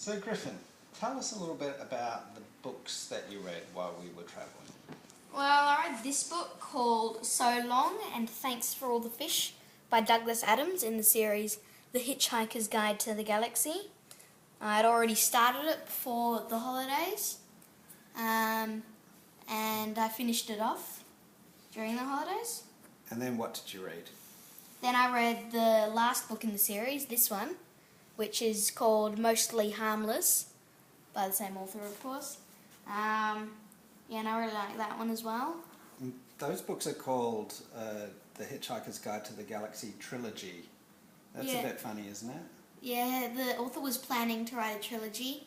So Griffin, tell us a little bit about the books that you read while we were travelling. Well, I read this book called So Long and Thanks for All the Fish by Douglas Adams in the series The Hitchhiker's Guide to the Galaxy. I'd already started it before the holidays, and I finished it off during the holidays. And then what did you read? Then I read the last book in the series, this one, which is called Mostly Harmless, by the same author, of course. Yeah, and I really like that one as well. And those books are called The Hitchhiker's Guide to the Galaxy trilogy. That's a bit funny, isn't it? Yeah, the author was planning to write a trilogy,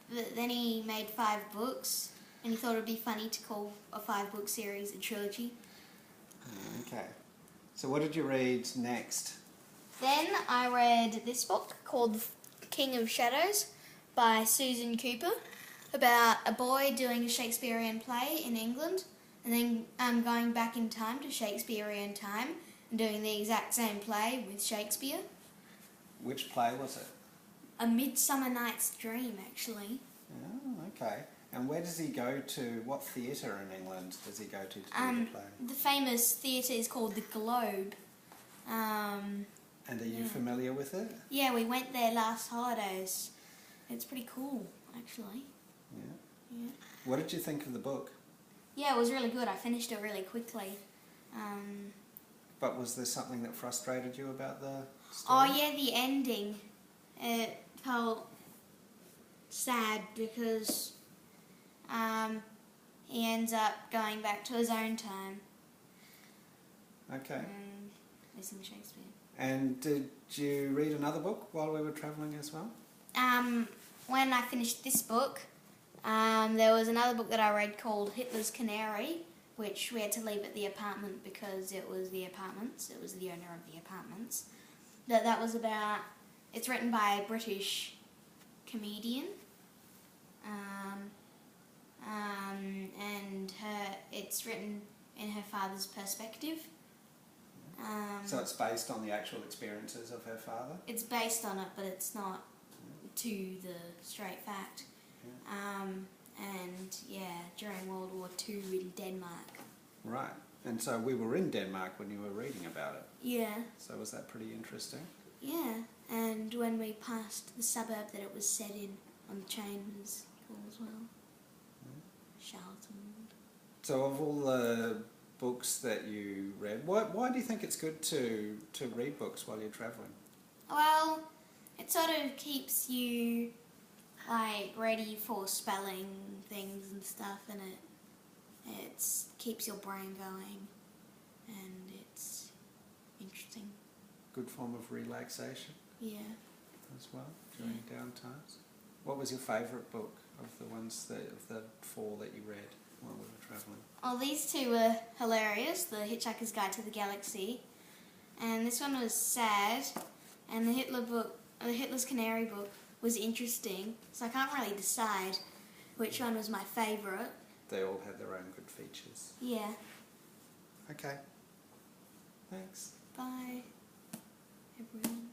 but then he made 5 books, and he thought it would be funny to call a 5-book series a trilogy. Okay. So what did you read next? Then I read this book called The King of Shadows by Susan Cooper, about a boy doing a Shakespearean play in England and then going back in time to Shakespearean time and doing the exact same play with Shakespeare. Which play was it? A Midsummer Night's Dream, actually. Oh, okay. And where does he go to? What theatre in England does he go to do the play? The famous theatre is called the Globe. And are you familiar with it? Yeah, we went there last holidays. It's pretty cool, actually. Yeah. What did you think of the book? Yeah, it was really good. I finished it really quickly. But was there something that frustrated you about the story? Oh yeah, the ending. It felt sad because he ends up going back to his own time. Okay. Missing Shakespeare. And did you read another book while we were travelling as well? When I finished this book, there was another book that I read called Hitler's Canary, which we had to leave at the apartment because it was the apartments. It was the owner of the apartments. That was about. It's written by a British comedian, and it's written in her father's perspective. So it's based on the actual experiences of her father? It's based on it, but it's not to the straight fact. And yeah, during World War II in Denmark. Right. And so we were in Denmark when you were reading about it? Yeah. So was that pretty interesting? Yeah, and when we passed the suburb that it was set in on the train was cool as well. Charlton. So of all the books that you read, why do you think it's good to read books while you're travelling? Well, it sort of keeps you ready for spelling things and stuff, and it keeps your brain going, and it's interesting. Good form of relaxation? Yeah. As well, during downtimes. What was your favourite book of the 4 that you read while we were travelling? Well, these 2 were hilarious, The Hitchhiker's Guide to the Galaxy, and this one was sad, and the Hitler's Canary book was interesting, so I can't really decide which one was my favourite. They all had their own good features. Yeah. Okay. Thanks. Bye, everyone.